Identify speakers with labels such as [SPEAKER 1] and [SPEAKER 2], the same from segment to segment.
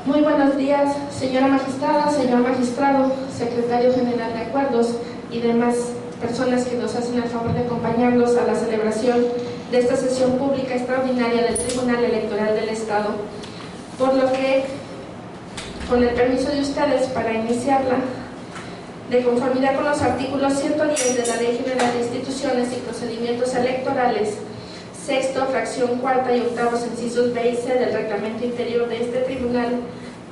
[SPEAKER 1] Muy buenos días, señora magistrada, señor magistrado, secretario general de acuerdos y demás personas que nos hacen el favor de acompañarnos a la celebración de esta sesión pública extraordinaria del Tribunal Electoral del Estado. Por lo que, con el permiso de ustedes, para iniciarla, de conformidad con los artículos 110 de la Ley General de Instituciones y Procedimientos Electorales, sexto, fracción cuarta y octavos, incisos B y C del reglamento interior de este tribunal,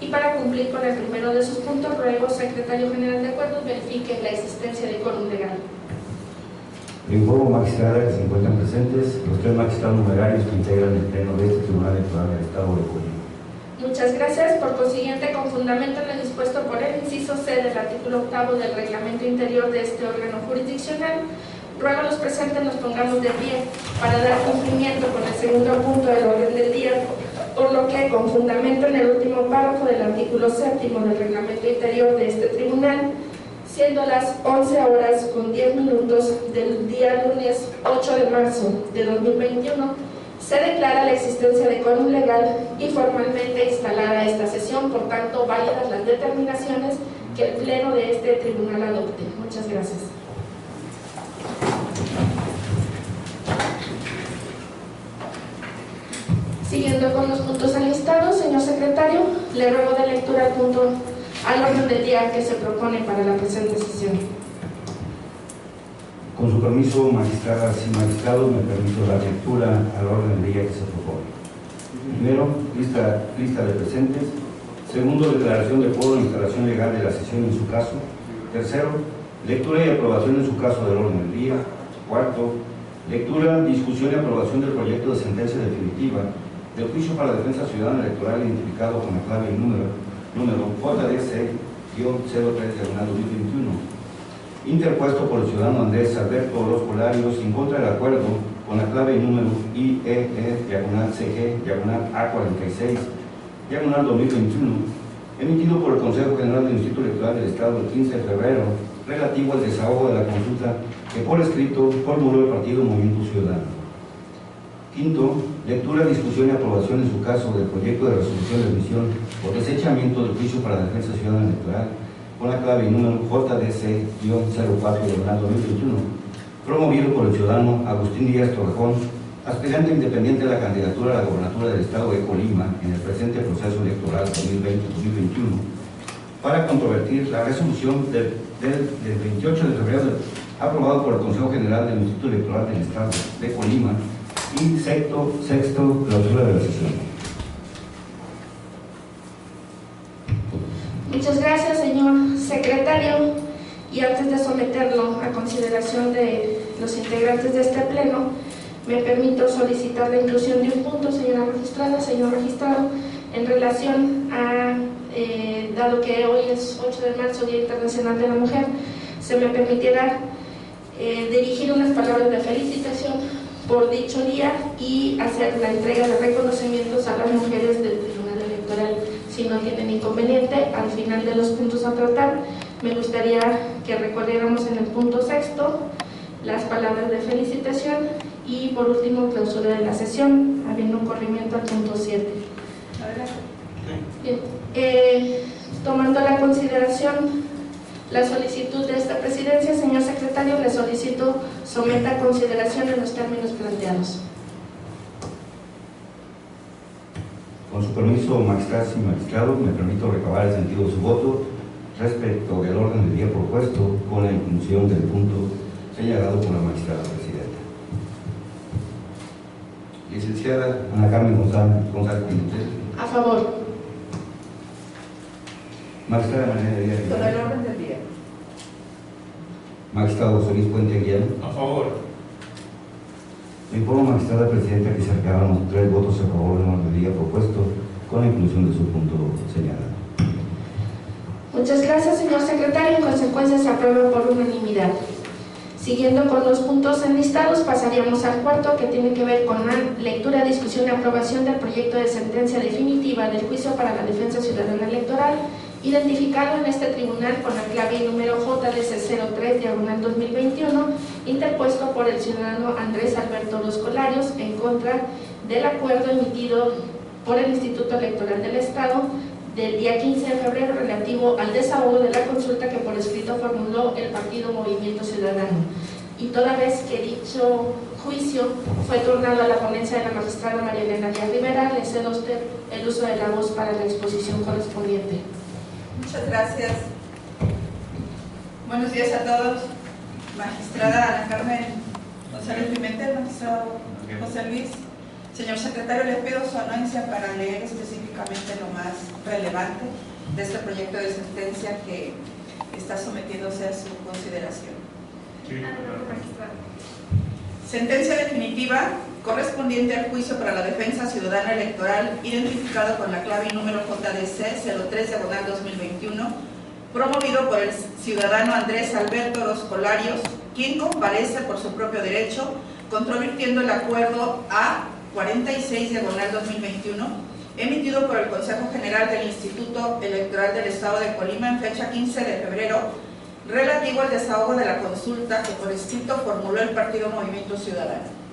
[SPEAKER 1] y para cumplir con el primero de sus puntos, ruego, secretario general de acuerdos, verifique la existencia de quórum legal.
[SPEAKER 2] Le informo, magistrada, que se encuentran presentes los 3 magistrados numerarios que integran el pleno de este Tribunal Electoral del Estado de Colima.
[SPEAKER 1] Muchas gracias. Por consiguiente, con fundamento en lo dispuesto por el inciso C del artículo octavo del reglamento interior de este órgano jurisdiccional, ruego a los presentes nos pongamos de pie para dar cumplimiento con el segundo punto del orden del día, por lo que, con fundamento en el último párrafo del artículo séptimo del reglamento interior de este tribunal, siendo las 11:10 del día lunes 8 de marzo de 2021, se declara la existencia de quórum legal y formalmente instalada esta sesión, por tanto, válidas las determinaciones que el Pleno de este tribunal adopte. Muchas gracias. Siguiendo con los puntos enlistados, señor secretario, le ruego de lectura al punto al orden del día que se propone para la presente sesión.
[SPEAKER 2] Con su permiso, magistradas y magistrados, me permito dar lectura al orden del día que se propone. Primero, lista de presentes. Segundo, declaración de quórum e instalación legal de la sesión en su caso. Tercero, lectura y aprobación en su caso del orden del día. Cuarto, lectura, discusión y aprobación del proyecto de sentencia definitiva del juicio para la defensa ciudadana electoral identificado con la clave y número JDC-03/2021, interpuesto por el ciudadano Andrés Alberto Orozco Larios en contra del acuerdo con la clave y número IEE-CG-A46-2021, emitido por el Consejo General del Instituto Electoral del Estado el 15 de febrero, relativo al desahogo de la consulta que por escrito formuló el partido Movimiento Ciudadano. Quinto, lectura, discusión y aprobación en su caso del proyecto de resolución de admisión o desechamiento del juicio para la defensa ciudadana electoral con la clave y número JDC-04/2021, promovido por el ciudadano Agustín Díaz Torrejón, aspirante independiente de la candidatura a la gobernatura del Estado de Colima en el presente proceso electoral 2020-2021, para controvertir la resolución del 28 de febrero aprobado por el Consejo General del Instituto Electoral del Estado de Colima y sexto, clausura de la sesión.
[SPEAKER 1] Muchas gracias, señor secretario. Y antes de someterlo a consideración de los integrantes de este pleno, me permito solicitar la inclusión de un punto, señora magistrada, señor magistrado, en relación a, dado que hoy es 8 de marzo, Día Internacional de la Mujer, se me permitiera dirigir unas palabras de felicitación por dicho día y hacer la entrega de reconocimientos a las mujeres del Tribunal Electoral. Si no tienen inconveniente, al final de los puntos a tratar, me gustaría que recorriéramos en el punto sexto las palabras de felicitación y, por último, clausura de la sesión, habiendo un corrimiento al punto 7. Bien. Tomando la consideración la solicitud de esta presidencia, señor secretario, le solicito someta a consideración en los términos planteados.
[SPEAKER 2] Con su permiso, magistradas y magistrados, me permito recabar el sentido de su voto respecto del orden del día propuesto con la inclusión del punto señalado por la magistrada presidenta. Licenciada Ana Carmen González Pimentel.
[SPEAKER 1] A favor.
[SPEAKER 2] Magistrada María Díaz.
[SPEAKER 3] Con el orden del día.
[SPEAKER 2] Magistrado José Luis Puente Aguilar.
[SPEAKER 4] A favor.
[SPEAKER 2] Me informo, magistrada presidenta, que se acabaron 3 votos a favor del orden del día propuesto con la inclusión de su punto señalado.
[SPEAKER 1] Muchas gracias, señor secretario. En consecuencia, se aprueba por unanimidad. Siguiendo con los puntos enlistados, pasaríamos al cuarto, que tiene que ver con la lectura, discusión y aprobación del proyecto de sentencia definitiva del juicio para la defensa ciudadana electoral, identificado en este tribunal con la clave y número JDC-03/2021, interpuesto por el ciudadano Andrés Alberto Orozco Larios en contra del acuerdo emitido por el Instituto Electoral del Estado del día 15 de febrero relativo al desahogo de la consulta que por escrito formuló el partido Movimiento Ciudadano. Y toda vez que dicho juicio fue turnado a la ponencia de la magistrada María Elena Díaz Rivera, le cedo a usted el uso de la voz para la exposición correspondiente.
[SPEAKER 3] Muchas gracias. Buenos días a todos. Magistrada Ana Carmen González Pimentel, magistrado José Luis. Señor secretario, les pido su anuencia para leer específicamente lo más relevante de este proyecto de sentencia que está sometiéndose a su consideración. Sentencia definitiva correspondiente al juicio para la defensa ciudadana electoral identificado con la clave y número JDC 03/2021, promovido por el ciudadano Andrés Alberto Orozco Larios, quien comparece por su propio derecho, controvirtiendo el acuerdo A46/2021, emitido por el Consejo General del Instituto Electoral del Estado de Colima en fecha 15 de febrero, relativo al desahogo de la consulta que por escrito formuló el partido Movimiento Ciudadano.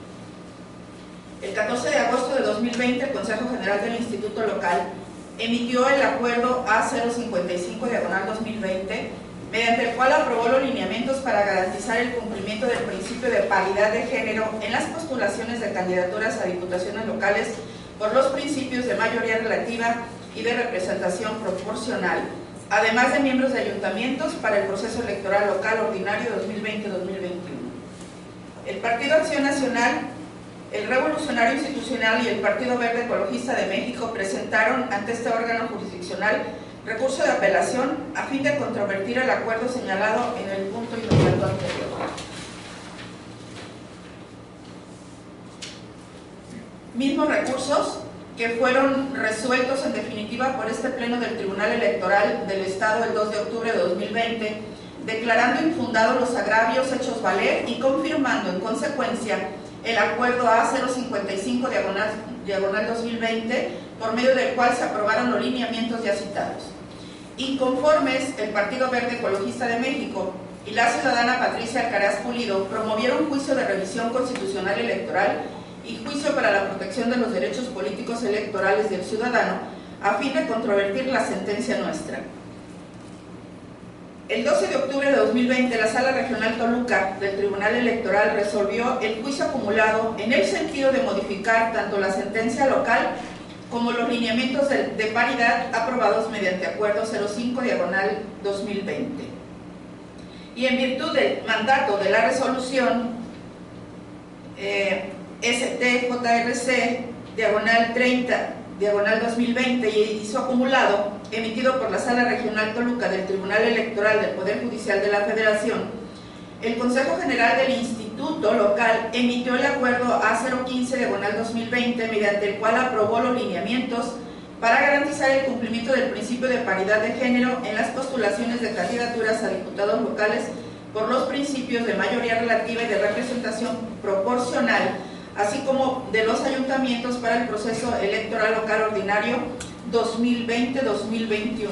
[SPEAKER 3] El 14 de agosto de 2020, el Consejo General del Instituto Local emitió el acuerdo A055/2020, mediante el cual aprobó los lineamientos para garantizar el cumplimiento del principio de paridad de género en las postulaciones de candidaturas a diputaciones locales por los principios de mayoría relativa y de representación proporcional, además de miembros de ayuntamientos para el proceso electoral local ordinario 2020-2021. El Partido Acción Nacional, el Revolucionario Institucional y el Partido Verde Ecologista de México presentaron ante este órgano jurisdiccional recurso de apelación a fin de controvertir el acuerdo señalado en el punto inmediato anterior. Mismos recursos que fueron resueltos en definitiva por este pleno del Tribunal Electoral del Estado el 2 de octubre de 2020, declarando infundados los agravios hechos valer y confirmando en consecuencia el acuerdo A055/2020, por medio del cual se aprobaron los lineamientos ya citados. Inconformes, el Partido Verde Ecologista de México y la ciudadana Patricia Alcaraz Pulido promovieron juicio de revisión constitucional electoral y juicio para la protección de los derechos políticos electorales del ciudadano a fin de controvertir la sentencia nuestra. El 12 de octubre de 2020, la Sala Regional Toluca del Tribunal Electoral resolvió el juicio acumulado en el sentido de modificar tanto la sentencia local como los lineamientos de paridad aprobados mediante Acuerdo 05/2020. Y en virtud del mandato de la resolución STJRC/30/2020 y su acumulado, emitido por la Sala Regional Toluca del Tribunal Electoral del Poder Judicial de la Federación, el Consejo General del Instituto Local emitió el acuerdo A015/2020, mediante el cual aprobó los lineamientos para garantizar el cumplimiento del principio de paridad de género en las postulaciones de candidaturas a diputados locales por los principios de mayoría relativa y de representación proporcional, así como de los ayuntamientos para el proceso electoral local ordinario 2020-2021.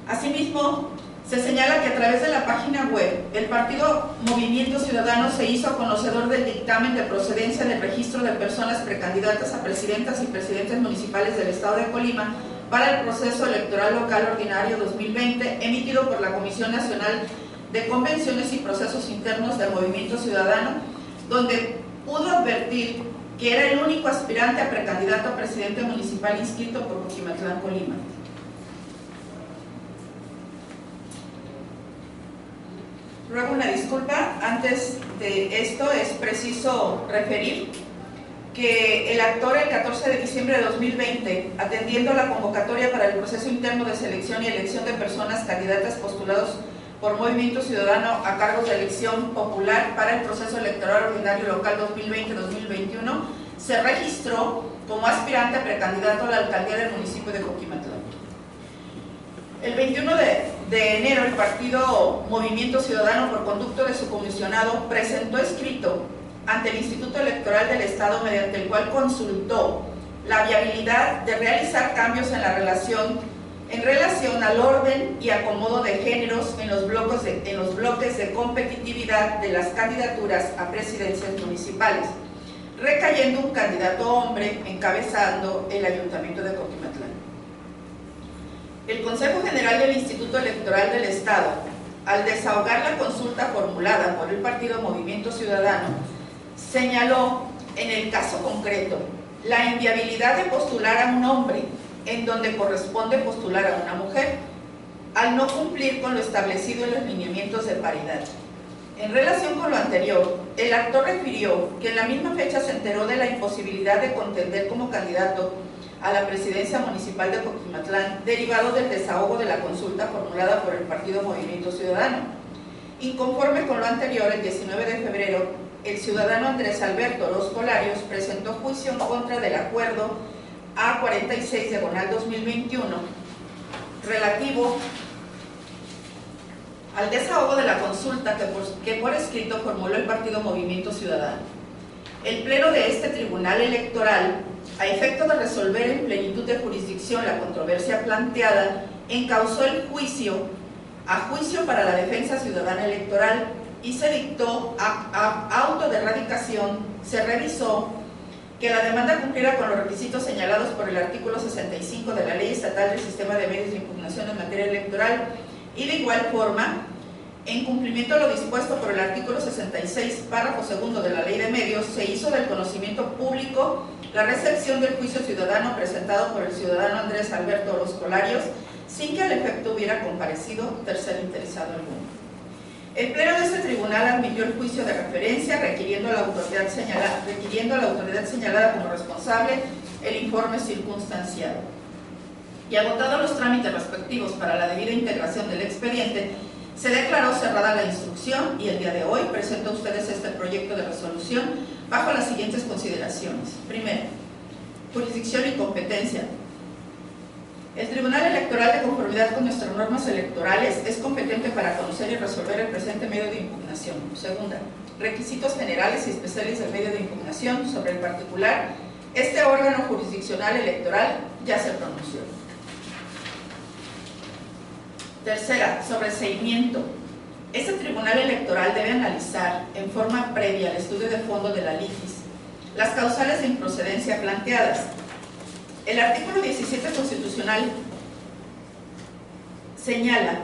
[SPEAKER 3] Asimismo, se señala que a través de la página web, el partido Movimiento Ciudadano se hizo conocedor del dictamen de procedencia del registro de personas precandidatas a presidentas y presidentes municipales del Estado de Colima para el proceso electoral local ordinario 2020, emitido por la Comisión Nacional de Convenciones y Procesos Internos del Movimiento Ciudadano, donde pudo advertir que era el único aspirante a precandidato a presidente municipal inscrito por Coquimatlán, Colima. Ruego una disculpa. Antes de esto es preciso referir que el actor el 14 de diciembre de 2020, atendiendo la convocatoria para el proceso interno de selección y elección de personas candidatas postulados por Movimiento Ciudadano a cargos de elección popular para el proceso electoral ordinario local 2020-2021, se registró como aspirante a precandidato a la alcaldía del municipio de Coquimatlán. El 21 de enero, el partido Movimiento Ciudadano, por conducto de su comisionado, presentó escrito ante el Instituto Electoral del Estado, mediante el cual consultó la viabilidad de realizar cambios en relación al orden y acomodo de géneros en los bloques de competitividad de las candidaturas a presidencias municipales, recayendo un candidato hombre encabezando el Ayuntamiento de Coquimatlán. El Consejo General del Instituto Electoral del Estado, al desahogar la consulta formulada por el partido Movimiento Ciudadano, señaló en el caso concreto la inviabilidad de postular a un hombre en donde corresponde postular a una mujer, al no cumplir con lo establecido en los lineamientos de paridad. En relación con lo anterior, el actor refirió que en la misma fecha se enteró de la imposibilidad de contender como candidato a la presidencia municipal de Coquimatlán, derivado del desahogo de la consulta formulada por el partido Movimiento Ciudadano. Inconforme con lo anterior, el 19 de febrero, el ciudadano Andrés Alberto Orozco Larios presentó juicio en contra del acuerdo A46/2021 relativo al desahogo de la consulta que por escrito formuló el partido Movimiento Ciudadano. El pleno de este tribunal electoral, a efecto de resolver en plenitud de jurisdicción la controversia planteada, encausó el juicio a juicio para la defensa ciudadana electoral y se dictó auto de radicación. Se revisó que la demanda cumpliera con los requisitos señalados por el artículo 65 de la Ley Estatal del Sistema de Medios de Impugnación en materia electoral, y de igual forma, en cumplimiento de lo dispuesto por el artículo 66, párrafo segundo de la Ley de Medios, se hizo del conocimiento público la recepción del juicio ciudadano presentado por el ciudadano Andrés Alberto Orozco Larios, sin que al efecto hubiera comparecido tercero interesado alguno. El pleno de este tribunal admitió el juicio de referencia, requiriendo a la autoridad señalada como responsable el informe circunstanciado. Y agotados los trámites respectivos para la debida integración del expediente, se declaró cerrada la instrucción y el día de hoy presento a ustedes este proyecto de resolución bajo las siguientes consideraciones. Primero, jurisdicción y competencia. El Tribunal Electoral, de conformidad con nuestras normas electorales, es competente para conocer y resolver el presente medio de impugnación. Segunda, requisitos generales y especiales del medio de impugnación. Sobre el particular, este órgano jurisdiccional electoral ya se pronunció. Tercera, sobreseimiento. Este Tribunal Electoral debe analizar, en forma previa al estudio de fondo de la litis, las causales de improcedencia planteadas. El artículo 17 constitucional señala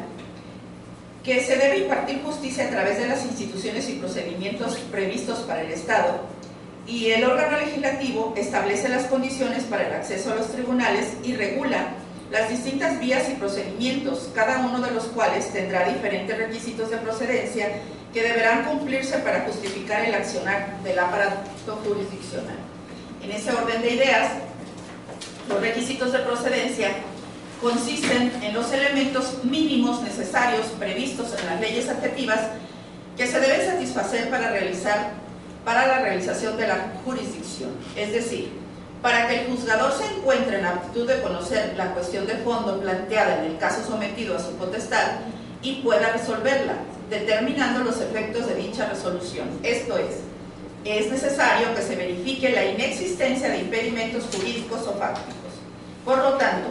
[SPEAKER 3] que se debe impartir justicia a través de las instituciones y procedimientos previstos para el Estado, y el órgano legislativo establece las condiciones para el acceso a los tribunales y regula las distintas vías y procedimientos, cada uno de los cuales tendrá diferentes requisitos de procedencia que deberán cumplirse para justificar el accionar del aparato jurisdiccional. En ese orden de ideas, los requisitos de procedencia consisten en los elementos mínimos necesarios previstos en las leyes adjetivas que se deben satisfacer para la realización de la jurisdicción. Es decir, para que el juzgador se encuentre en aptitud de conocer la cuestión de fondo planteada en el caso sometido a su potestad y pueda resolverla, determinando los efectos de dicha resolución. Esto es necesario que se verifique la inexistencia de impedimentos jurídicos o fácticos. Por lo tanto,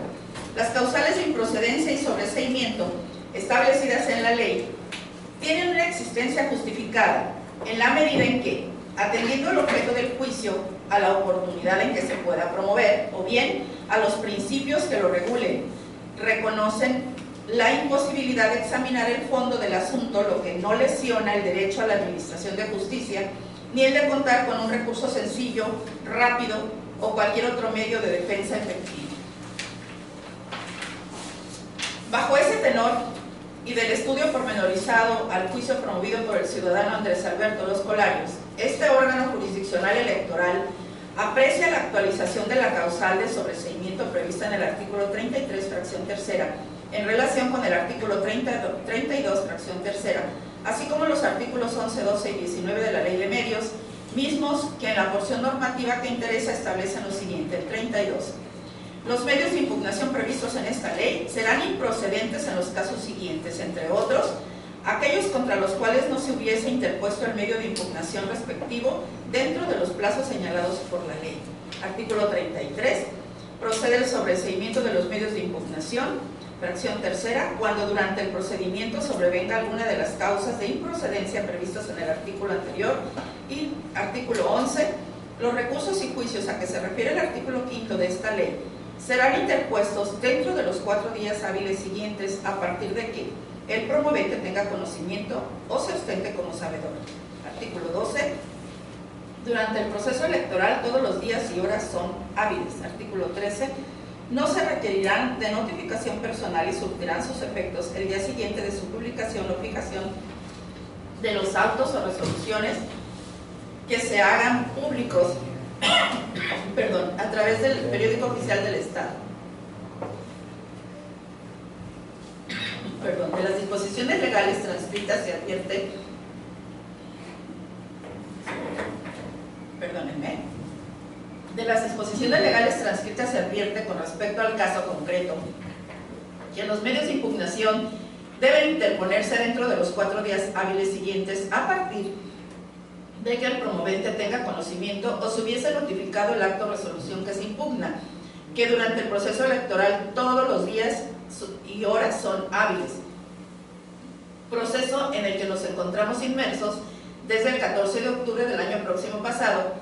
[SPEAKER 3] las causales de improcedencia y sobreseimiento establecidas en la ley tienen una existencia justificada en la medida en que, atendiendo el objeto del juicio a la oportunidad en que se pueda promover, o bien a los principios que lo regulen, reconocen la imposibilidad de examinar el fondo del asunto, lo que no lesiona el derecho a la administración de justicia, ni el de contar con un recurso sencillo, rápido o cualquier otro medio de defensa efectivo. Bajo ese tenor y del estudio pormenorizado al juicio promovido por el ciudadano Andrés Alberto Orozco Larios, este órgano jurisdiccional electoral aprecia la actualización de la causal de sobreseimiento prevista en el artículo 33, fracción tercera, en relación con el artículo 32, fracción tercera, así como los artículos 11, 12 y 19 de la Ley de Medios, mismos que en la porción normativa que interesa establecen lo siguiente. El 32. Los medios de impugnación previstos en esta ley serán improcedentes en los casos siguientes, entre otros, aquellos contra los cuales no se hubiese interpuesto el medio de impugnación respectivo dentro de los plazos señalados por la ley. Artículo 33. Procede el sobreseimiento de los medios de impugnación, fracción tercera, cuando durante el procedimiento sobrevenga alguna de las causas de improcedencia previstas en el artículo anterior. Y artículo 11. Los recursos y juicios a que se refiere el artículo 5 de esta ley serán interpuestos dentro de los 4 días hábiles siguientes a partir de que el promovente tenga conocimiento o se ostente como sabedor. Artículo 12. Durante el proceso electoral todos los días y horas son hábiles. Artículo 13. No se requerirán de notificación personal y surtirán sus efectos el día siguiente de su publicación o fijación de los autos o resoluciones que se hagan públicos a través del periódico oficial del Estado. De las disposiciones legales transcritas se advierte, de las disposiciones legales transcritas se advierte con respecto al caso concreto que los medios de impugnación deben interponerse dentro de los 4 días hábiles siguientes a partir de que el promovente tenga conocimiento o se hubiese notificado el acto o resolución que se impugna, que durante el proceso electoral todos los días y horas son hábiles, proceso en el que nos encontramos inmersos desde el 14 de octubre del año próximo pasado,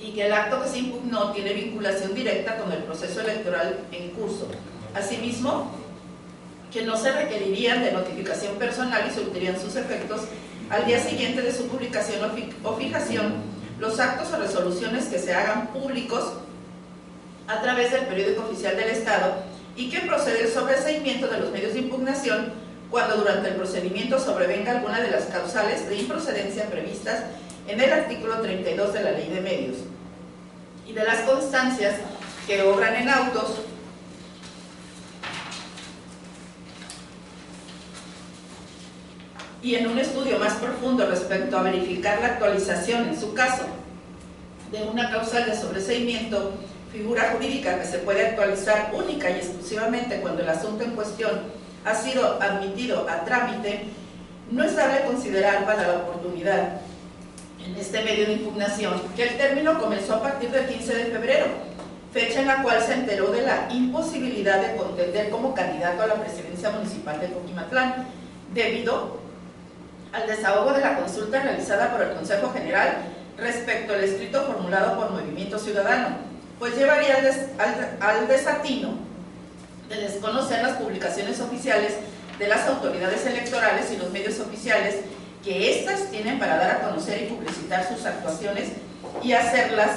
[SPEAKER 3] y que el acto que se impugnó tiene vinculación directa con el proceso electoral en curso. Asimismo, que no se requerirían de notificación personal y surtirían sus efectos al día siguiente de su publicación o fijación los actos o resoluciones que se hagan públicos a través del periódico oficial del Estado, y que procede el sobreseimiento de los medios de impugnación cuando durante el procedimiento sobrevenga alguna de las causales de improcedencia previstas en el artículo 32 de la Ley de Medios, y de las constancias que obran en autos y en un estudio más profundo respecto a verificar la actualización, en su caso, de una causal de sobreseimiento, figura jurídica que se puede actualizar única y exclusivamente cuando el asunto en cuestión ha sido admitido a trámite, no es dable considerar para la oportunidad en este medio de impugnación que el término comenzó a partir del 15 de febrero, fecha en la cual se enteró de la imposibilidad de contender como candidato a la presidencia municipal de Coquimatlán, debido al desahogo de la consulta realizada por el Consejo General respecto al escrito formulado por Movimiento Ciudadano, pues llevaría al desatino de desconocer las publicaciones oficiales de las autoridades electorales y los medios oficiales que éstas tienen para dar a conocer y publicitar sus actuaciones y hacerlas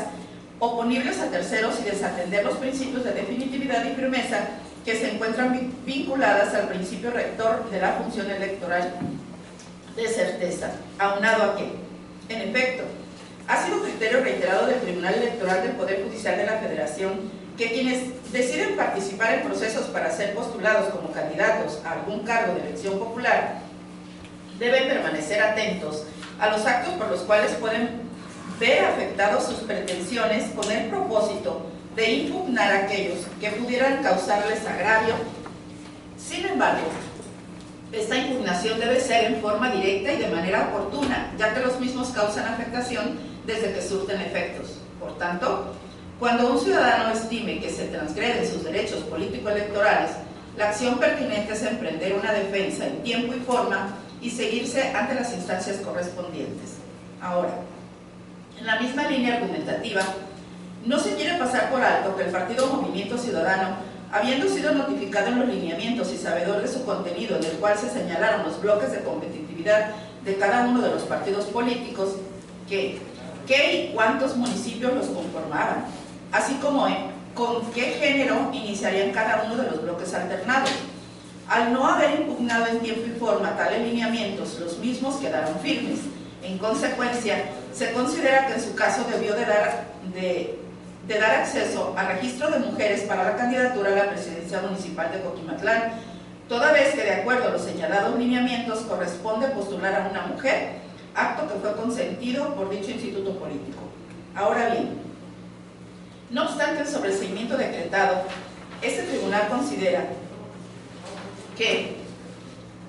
[SPEAKER 3] oponibles a terceros y desatender los principios de definitividad y firmeza que se encuentran vinculadas al principio rector de la función electoral de certeza, aunado a que, en efecto, ha sido criterio reiterado del Tribunal Electoral del Poder Judicial de la Federación que quienes deciden participar en procesos para ser postulados como candidatos a algún cargo de elección popular deben permanecer atentos a los actos por los cuales pueden ver afectados sus pretensiones con el propósito de impugnar a aquellos que pudieran causarles agravio. Sin embargo, esta impugnación debe ser en forma directa y de manera oportuna, ya que los mismos causan afectación desde que surten efectos. Por tanto, cuando un ciudadano estime que se transgreden sus derechos político-electorales, la acción pertinente es emprender una defensa en tiempo y forma y seguirse ante las instancias correspondientes. Ahora, en la misma línea argumentativa, no se quiere pasar por alto que el partido Movimiento Ciudadano, habiendo sido notificado en los lineamientos y sabedor de su contenido, en el cual se señalaron los bloques de competitividad de cada uno de los partidos políticos, qué y cuántos municipios los conformaban, así como con qué género iniciarían cada uno de los bloques alternados. Al no haber impugnado en tiempo y forma tales lineamientos, los mismos quedaron firmes. En consecuencia, se considera que en su caso debió de dar acceso al registro de mujeres para la candidatura a la presidencia municipal de Coquimatlán, toda vez que de acuerdo a los señalados lineamientos corresponde postular a una mujer, acto que fue consentido por dicho instituto político. Ahora bien, no obstante el sobreseimiento decretado, este tribunal considera que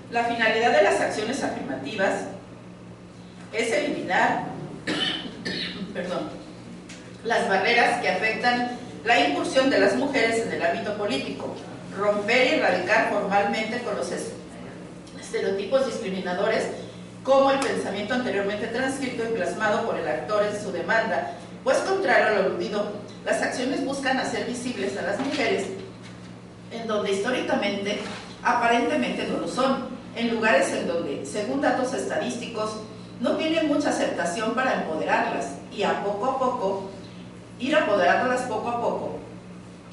[SPEAKER 3] la finalidad de las acciones afirmativas es eliminar las barreras que afectan la incursión de las mujeres en el ámbito político, romper y erradicar formalmente con los estereotipos discriminadores como el pensamiento anteriormente transcrito y plasmado por el actor en su demanda, pues contrario a lo aludido, las acciones buscan hacer visibles a las mujeres en donde históricamente, aparentemente no lo son, en lugares en donde, según datos estadísticos, no tienen mucha aceptación para empoderarlas y a poco, ir apoderándolas poco a poco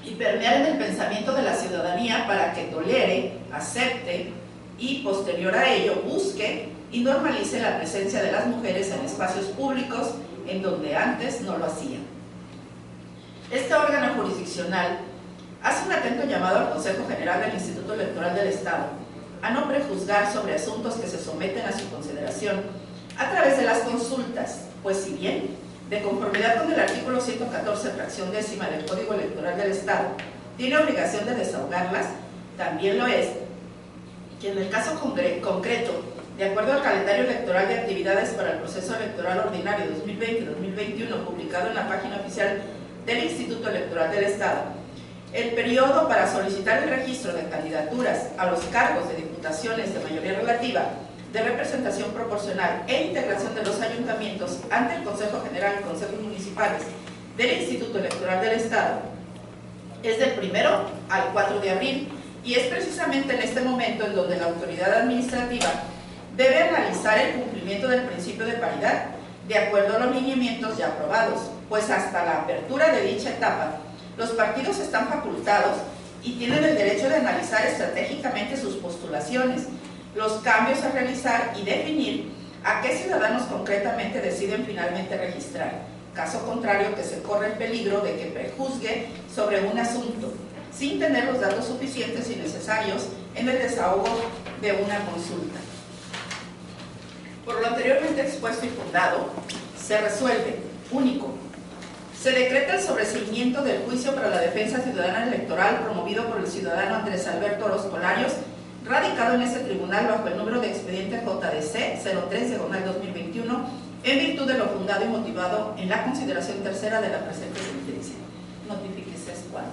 [SPEAKER 3] y permear en el pensamiento de la ciudadanía para que tolere, acepte y, posterior a ello, busque y normalice la presencia de las mujeres en espacios públicos en donde antes no lo hacían. Este órgano jurisdiccional hace un atento llamado al Consejo General del Instituto Electoral del Estado a no prejuzgar sobre asuntos que se someten a su consideración a través de las consultas, pues si bien, de conformidad con el artículo 114, fracción décima del Código Electoral del Estado, tiene obligación de desahogarlas, también lo es que en el caso concreto, de acuerdo al calendario electoral de actividades para el proceso electoral ordinario 2020-2021, publicado en la página oficial del Instituto Electoral del Estado, el periodo para solicitar el registro de candidaturas a los cargos de diputaciones de mayoría relativa, de representación proporcional e integración de los ayuntamientos ante el Consejo General y Consejos Municipales del Instituto Electoral del Estado es del 1 al 4 de abril y es precisamente en este momento en donde la autoridad administrativa debe analizar el cumplimiento del principio de paridad de acuerdo a los lineamientos ya aprobados, pues hasta la apertura de dicha etapa los partidos están facultados y tienen el derecho de analizar estratégicamente sus postulaciones, los cambios a realizar y definir a qué ciudadanos concretamente deciden finalmente registrar. Caso contrario, que se corre el peligro de que prejuzgue sobre un asunto, sin tener los datos suficientes y necesarios en el desahogo de una consulta. Por lo anteriormente expuesto y fundado, se resuelve, único, se decreta el sobreseimiento del juicio para la defensa ciudadana electoral promovido por el ciudadano Andrés Alberto Orozco Larios, radicado en este tribunal bajo el número de expediente JDC 03/2021, en virtud de lo fundado y motivado en la consideración tercera de la presente sentencia. Notifíquese cuándo.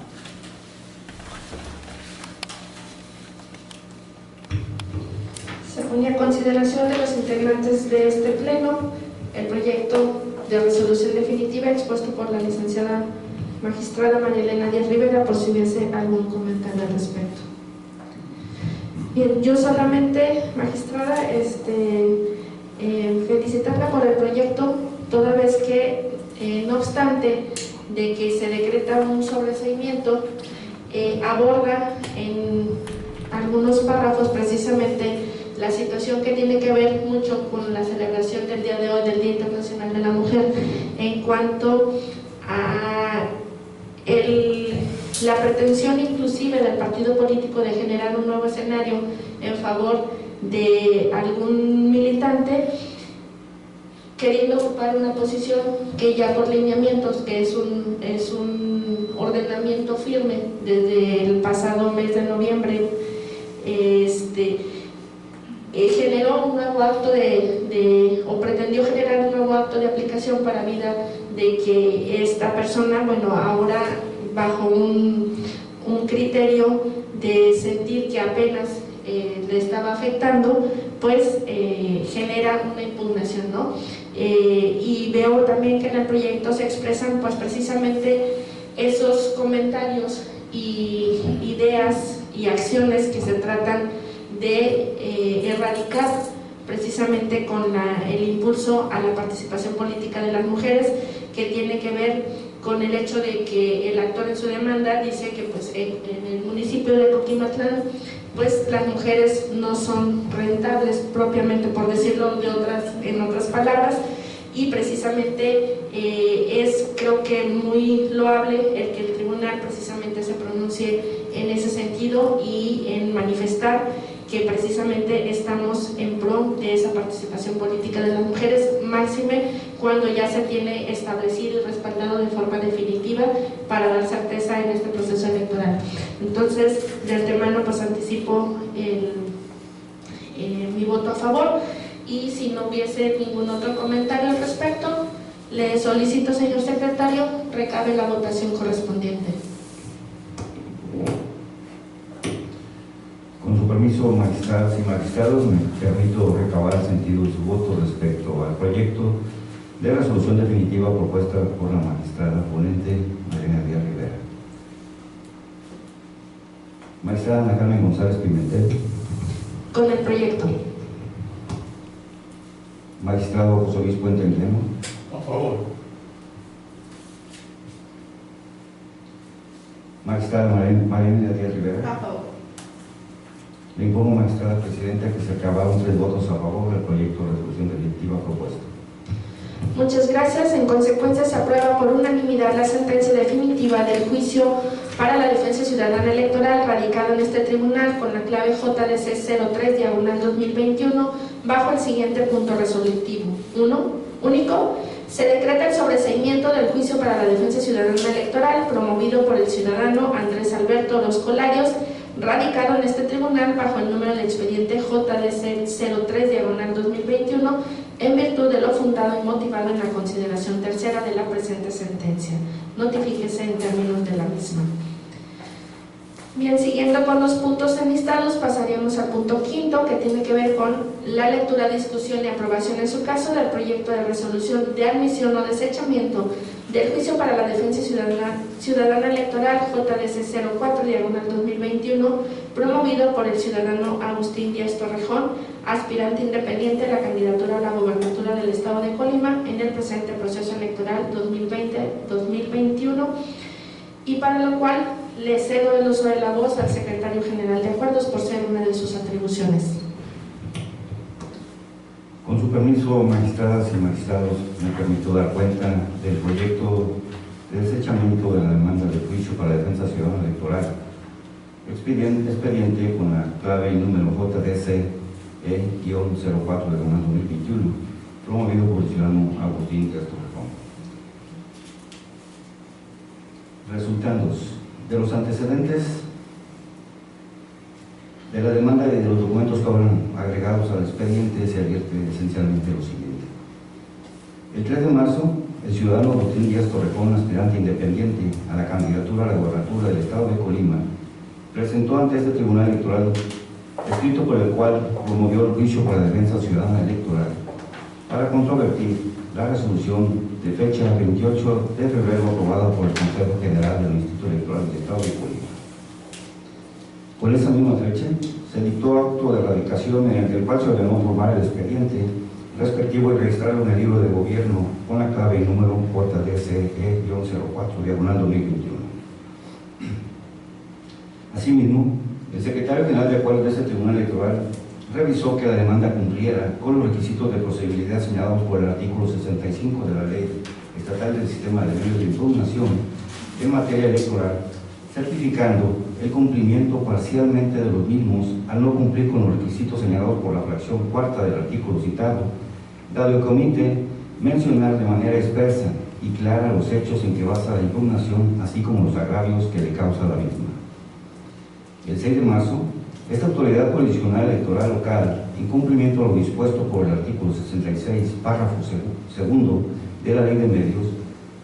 [SPEAKER 1] Se pone a consideración de los integrantes de este pleno el proyecto de resolución definitiva expuesto por la licenciada magistrada María Elena Díaz Rivera, por si hubiese algún comentario al respecto. Bien, yo solamente, magistrada, felicitarla por el proyecto, toda vez que, no obstante de que se decreta un sobreseimiento, aborda en algunos párrafos precisamente la situación que tiene que ver mucho con la celebración del día de hoy, del Día Internacional de la Mujer, en cuanto a la pretensión inclusive del partido político de generar un nuevo escenario en favor de algún militante queriendo ocupar una posición que ya por lineamientos, que es un ordenamiento firme desde el pasado mes de noviembre, generó un nuevo acto o pretendió generar un nuevo acto de aplicación para vida de que esta persona, bueno, ahora bajo un criterio de sentir que apenas le estaba afectando, pues genera una impugnación, ¿no? Y veo también que en el proyecto se expresan pues precisamente esos comentarios y ideas y acciones que se tratan de erradicar precisamente con el impulso a la participación política de las mujeres, que tiene que ver con el hecho de que el actor en su demanda dice que pues en el municipio de Coquimatlán pues las mujeres no son rentables propiamente, por decirlo en otras palabras, y precisamente creo que muy loable el que el tribunal precisamente se pronuncie en ese sentido y en manifestar que precisamente estamos en pro de esa participación política de las mujeres, máxime cuando ya se tiene establecido y respaldado de forma definitiva para dar certeza en este proceso electoral. Entonces, de antemano pues anticipo mi voto a favor, y si no hubiese ningún otro comentario al respecto, le solicito, señor secretario, recabe la votación correspondiente.
[SPEAKER 2] Con su permiso, magistradas y magistrados, me permito recabar el sentido de su voto respecto al proyecto de resolución definitiva propuesta por la magistrada ponente Mariana Díaz Rivera. Magistrada Ana Carmen González Pimentel.
[SPEAKER 1] Con el proyecto.
[SPEAKER 2] Magistrado José Luis Puente Guillermo.
[SPEAKER 4] A favor.
[SPEAKER 2] Magistrada Mariana Díaz Rivera.
[SPEAKER 3] A favor.
[SPEAKER 2] Le informo, magistrada presidenta, que se acabaron 3 votos a favor del proyecto de resolución definitiva propuesta.
[SPEAKER 1] Muchas gracias. En consecuencia, se aprueba por unanimidad la sentencia definitiva del juicio para la defensa ciudadana electoral radicado en este tribunal con la clave JDC 03/2021 bajo el siguiente punto resolutivo. 1. Único. Se decreta el sobreseimiento del juicio para la defensa ciudadana electoral promovido por el ciudadano Andrés Alberto Los Colarios, radicado en este tribunal bajo el número de expediente JDC 03/2021 en virtud de lo fundado y motivado en la consideración tercera de la presente sentencia. Notifíquese en términos de la misma. Bien, siguiendo con los puntos enlistados, pasaríamos al punto quinto, que tiene que ver con la lectura, discusión y aprobación en su caso del proyecto de resolución de admisión o desechamiento del juicio para la defensa ciudadana electoral JDC 04/2021 promovido por el ciudadano Agustín Díaz Torrejón, aspirante independiente a la candidatura a la gobernatura del estado de Colima en el presente proceso electoral 2020-2021, y para lo cual le cedo el uso de la voz al secretario general de acuerdos por ser una de sus atribuciones.
[SPEAKER 2] Con su permiso, magistradas y magistrados, me permito dar cuenta del proyecto de desechamiento de la demanda de juicio para la defensa ciudadana electoral, expediente con la clave y número JDC-04/2021, promovido por el ciudadano Agustín Díaz Torrejón. Resultandos de los antecedentes de la demanda y de los documentos que fueron agregados al expediente, se advierte esencialmente lo siguiente. El 3 de marzo, el ciudadano Agustín Díaz Torrejón, aspirante independiente a la candidatura a la gobernatura del estado de Colima, presentó ante este tribunal electoral escrito por el cual promovió el juicio para la defensa ciudadana electoral para controvertir la resolución de fecha 28 de febrero aprobada por el Consejo General del Instituto Electoral del estado de Colima. Con esa misma fecha, se dictó acto de radicación mediante el cual se ordenó formar el expediente respectivo y registrarlo en el libro de gobierno con la clave y número JDC-04/2021. Asimismo, el secretario general de acuerdos de este tribunal electoral revisó que la demanda cumpliera con los requisitos de procedibilidad señalados por el artículo 65 de la Ley Estatal del Sistema de Medios de Información en materia electoral, certificando el cumplimiento parcialmente de los mismos al no cumplir con los requisitos señalados por la fracción cuarta del artículo citado, dado que omite mencionar de manera expresa y clara los hechos en que basa la impugnación, así como los agravios que le causa la misma. El 6 de marzo, esta autoridad jurisdiccional electoral local, en cumplimiento a lo dispuesto por el artículo 66, párrafo segundo de la Ley de Medios,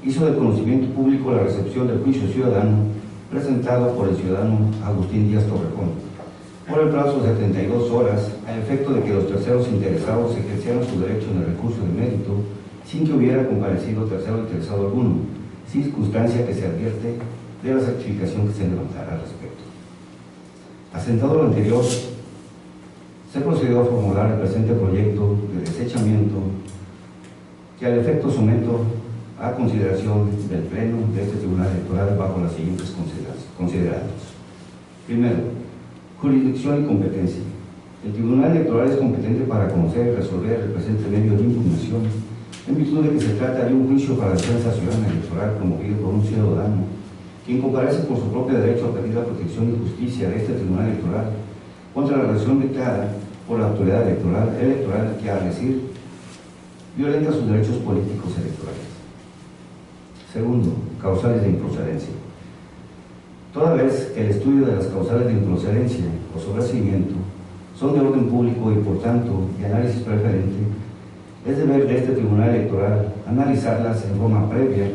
[SPEAKER 2] hizo de conocimiento público la recepción del juicio ciudadano presentado por el ciudadano Agustín Díaz Torrejón, por el plazo de 72 horas, a efecto de que los terceros interesados ejercieran su derecho en el recurso de mérito, sin que hubiera comparecido tercero interesado alguno, circunstancia que se advierte de la certificación que se levantará al respecto. Asentado lo anterior, se procedió a formular el presente proyecto de desechamiento, que al efecto someto a consideración del Pleno de este Tribunal Electoral bajo las siguientes considerados. Primero, jurisdicción y competencia. El Tribunal Electoral es competente para conocer y resolver el presente medio de impugnación en virtud de que se trata de un juicio para la defensa ciudadana electoral promovido por un ciudadano quien comparece por su propio derecho a pedir la protección y justicia de este Tribunal Electoral contra la relación dictada por la autoridad electoral que, a decir, violenta sus derechos políticos electorales. Segundo, causales de improcedencia. Toda vez que el estudio de las causales de improcedencia o sobreseimiento son de orden público y, por tanto, de análisis preferente, es deber de este Tribunal Electoral analizarlas en forma previa,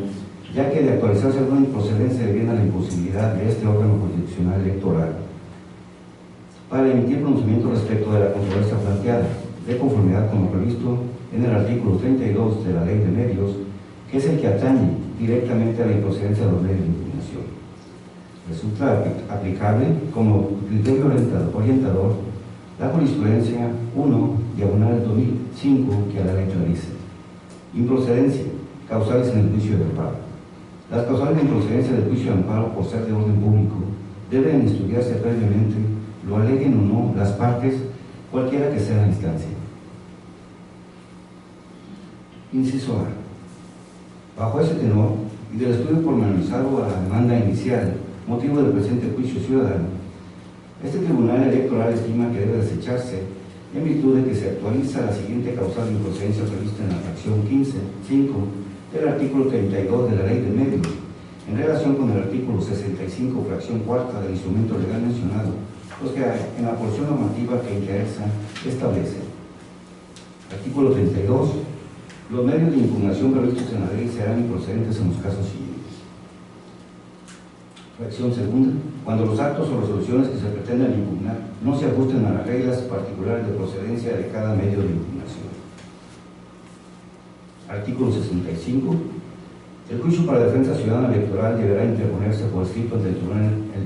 [SPEAKER 2] ya que de actualizarse alguna improcedencia deviene a la imposibilidad de este órgano jurisdiccional electoral para emitir conocimiento respecto de la controversia planteada, de conformidad con lo previsto en el artículo 32 de la Ley de Medios, que es el que atañe directamente a la improcedencia de los medios de impugnación. Resulta aplicable como criterio orientador la jurisprudencia 1/2005 que a la letra dice: improcedencia, causales en el juicio de amparo. Las causales de improcedencia del juicio de amparo por ser de orden público deben estudiarse previamente, lo aleguen o no las partes, cualquiera que sea la instancia. Inciso A. Bajo ese tenor y del estudio pormenorizado a la demanda inicial, motivo del presente juicio ciudadano, este Tribunal Electoral estima que debe desecharse en virtud de que se actualiza la siguiente causal de improcedencia prevista en la fracción 15.5 del artículo 32 de la Ley de Medios, en relación con el artículo 65, fracción cuarta del instrumento legal mencionado, los que en la porción normativa que interesa establece. Artículo 32. Los medios de impugnación previstos en la ley serán improcedentes en los casos siguientes. Fracción segunda. Cuando los actos o resoluciones que se pretendan impugnar no se ajusten a las reglas particulares de procedencia de cada medio de impugnación. Artículo 65. El juicio para defensa ciudadana electoral deberá interponerse por escrito ante el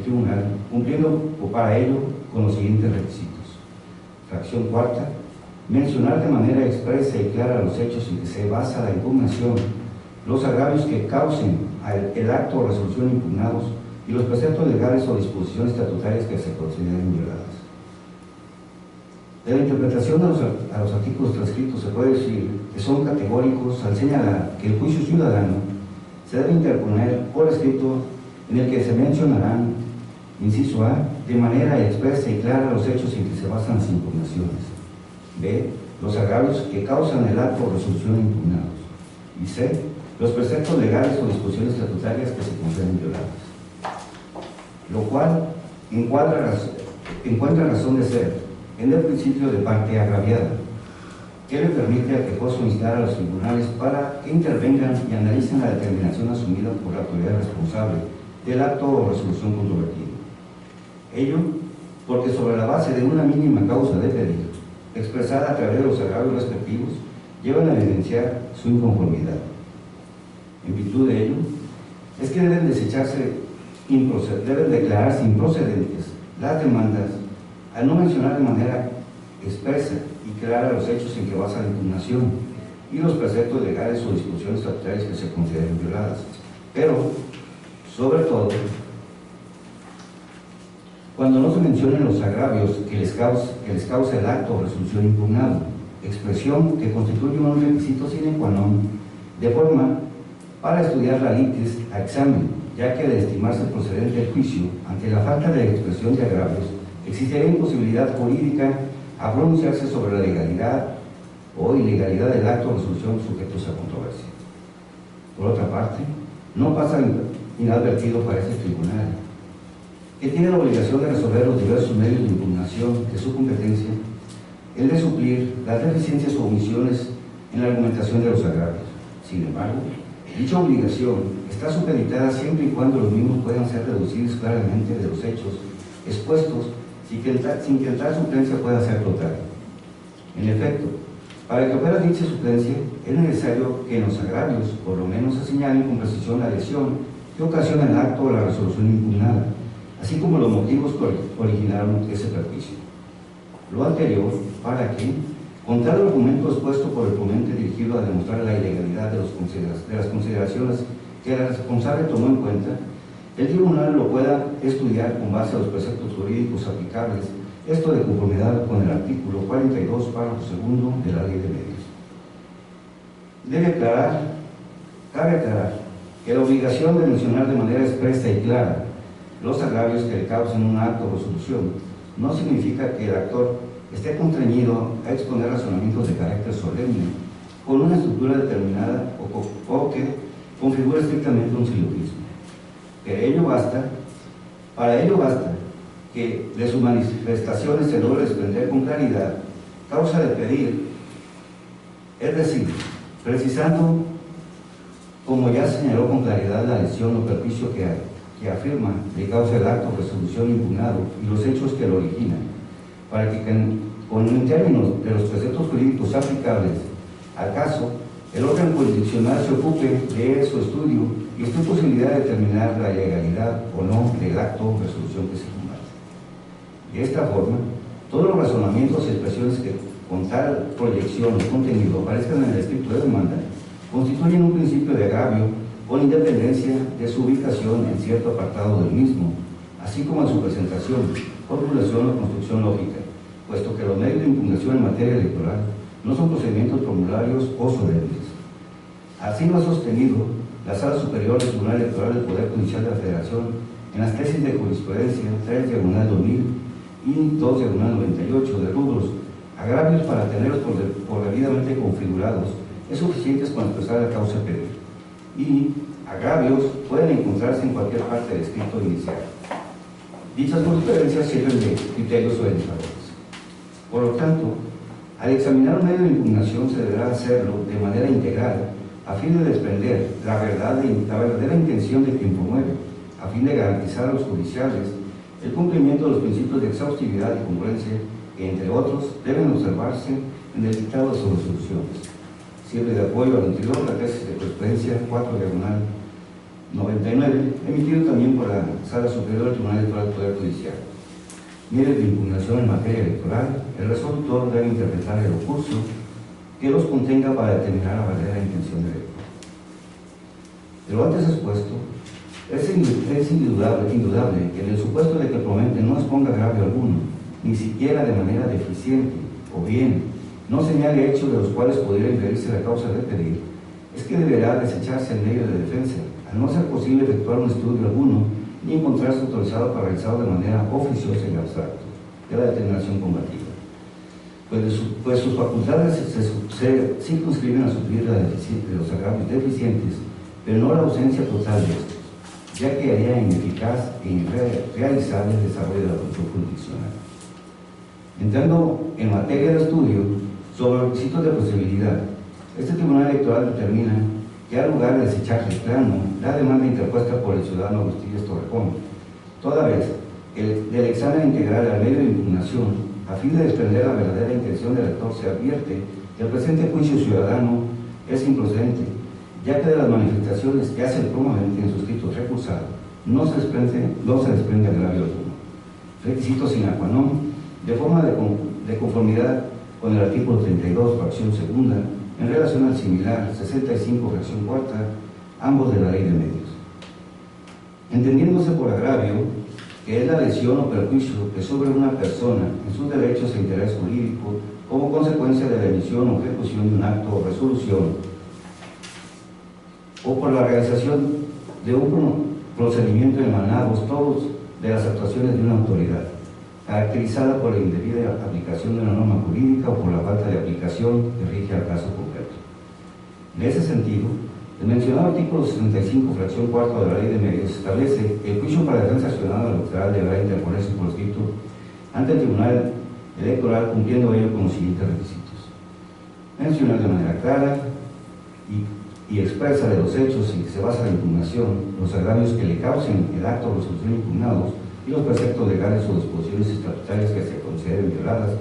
[SPEAKER 2] tribunal, cumpliendo para ello con los siguientes requisitos. Fracción cuarta. Mencionar de manera expresa y clara los hechos en que se basa la impugnación, los agravios que causen el acto o resolución impugnados y los preceptos legales o disposiciones estatutarias que se consideren violadas. De la interpretación a los artículos transcritos se puede decir que son categóricos al señalar que el juicio ciudadano se debe interponer por escrito en el que se mencionarán, inciso A, de manera expresa y clara los hechos en que se basan las impugnaciones. B. Los agravios que causan el acto o resolución impugnados. Y C. Los preceptos legales o disposiciones estatutarias que se consideren violadas. Lo cual encuentra razón de ser en el principio de parte agraviada, que le permite al quejoso instar a los tribunales para que intervengan y analicen la determinación asumida por la autoridad responsable del acto o resolución controvertida. Ello porque sobre la base de una mínima causa de pedido, expresada a través de los agravios respectivos, llevan a evidenciar su inconformidad. En virtud de ello, es que deben declararse improcedentes las demandas al no mencionar de manera expresa y clara los hechos en que basa la impugnación y los preceptos legales o disposiciones estatutarias que se consideren violadas. Pero, sobre todo, cuando no se mencionen los agravios que les causa el acto o resolución impugnado, expresión que constituye un requisito sine qua non de forma para estudiar la litis a examen, ya que de estimarse procedente el juicio, ante la falta de expresión de agravios, existiría imposibilidad jurídica a pronunciarse sobre la legalidad o ilegalidad del acto o resolución sujetos a controversia. Por otra parte, no pasa inadvertido para este tribunal, que tiene la obligación de resolver los diversos medios de impugnación de su competencia, el de suplir las deficiencias o omisiones en la argumentación de los agravios. Sin embargo, dicha obligación está supeditada siempre y cuando los mismos puedan ser deducidos claramente de los hechos expuestos sin que tal suplencia pueda ser total. En efecto, para que opere dicha suplencia, es necesario que en los agravios por lo menos se señalen con precisión la lesión que ocasiona el acto o la resolución impugnada, así como los motivos que originaron ese perjuicio. Lo anterior, para que, con tal argumento expuesto por el ponente dirigido a demostrar la ilegalidad de las consideraciones que el responsable tomó en cuenta, el tribunal lo pueda estudiar con base a los preceptos jurídicos aplicables, esto de conformidad con el artículo 42, párrafo segundo de la Ley de Medios. Cabe aclarar que la obligación de mencionar de manera expresa y clara los agravios que le causen un acto o resolución no significa que el actor esté constreñido a exponer razonamientos de carácter solemne con una estructura determinada o que configure estrictamente un silogismo. Para ello basta que de sus manifestaciones se logre desprender con claridad causa de pedir, es decir, precisando, como ya señaló con claridad, la lesión o perjuicio que afirma de causa el acto o resolución impugnado y los hechos que lo originan, para que en términos de los preceptos jurídicos aplicables al caso, el órgano jurisdiccional se ocupe de su estudio y esté posibilidad de determinar la legalidad o no del acto o resolución que se combate. De esta forma, todos los razonamientos y expresiones que con tal proyección o contenido aparezcan en el escrito de demanda constituyen un principio de agravio con independencia de su ubicación en cierto apartado del mismo, así como en su presentación, formulación o construcción lógica, puesto que los medios de impugnación en materia electoral no son procedimientos formularios o solemnes. Así lo ha sostenido la Sala Superior del Tribunal Electoral del Poder Judicial de la Federación en las tesis de jurisprudencia 3/2000 y 2/98 de rubros agravios para tenerlos por debidamente configurados es suficientes para expresar la causa penal, y agravios pueden encontrarse en cualquier parte del escrito inicial. Dichas jurisprudencias sirven de criterios orientadores. Por lo tanto, al examinar un medio de impugnación se deberá hacerlo de manera integral a fin de desprender la verdadera intención de quien promueve, a fin de garantizar a los judiciales el cumplimiento de los principios de exhaustividad y congruencia que, entre otros, deben observarse en el dictado de sus resoluciones. Sirve de apoyo al anterior la tesis de jurisprudencia 4/99, emitido también por la Sala Superior del Tribunal Electoral del Poder Judicial. Medios de impugnación en materia electoral, el resolutor debe interpretar el recurso que los contenga para determinar la verdadera intención del elector. De lo antes expuesto, es indudable que en el supuesto de que el proponente no exponga agravio alguno, ni siquiera de manera deficiente, o bien no señale hechos de los cuales podría inferirse la causa de pedir, es que deberá desecharse el medio de defensa, al no ser posible efectuar un estudio alguno ni encontrarse autorizado para realizarlo de manera oficiosa y abstracto de la determinación combativa, pues sus facultades se circunscriben a suplir de los agravios deficientes, pero no la ausencia total de estos, ya que haría ineficaz e irrealizable el desarrollo de la función jurisdiccional. Entrando en materia de estudio sobre los requisitos de procedibilidad, este Tribunal Electoral determina que ha lugar de desechar de plano la demanda interpuesta por el ciudadano Agustín Torrejón, toda vez que del examen integral al medio de impugnación, a fin de desprender la verdadera intención del elector, se advierte que el presente juicio ciudadano es improcedente, ya que de las manifestaciones que hace el promovente en su escrito recursado no se desprende agravio alguno. Requisito sine qua non, de forma de conformidad con el artículo 32, fracción segunda, en relación al similar 65, fracción cuarta, ambos de la Ley de Medios. Entendiéndose por agravio que es la lesión o perjuicio que sufre una persona en sus derechos e interés jurídico como consecuencia de la emisión o ejecución de un acto o resolución, o por la realización de un procedimiento emanados todos de las actuaciones de una autoridad, caracterizada por la indebida aplicación de una norma jurídica o por la falta de aplicación que rige al caso concreto. En ese sentido, el mencionado artículo 65, fracción cuarta de la Ley de Medios establece que el juicio para defensa ciudadana electoral deberá interponerse por escrito ante el Tribunal Electoral, cumpliendo ello con los siguientes requisitos: mencionar de manera clara y expresa de los hechos en que se basa la impugnación, los agravios que le causen el acto o resolución impugnados y los preceptos legales o disposiciones estatutarias que se consideren violadas,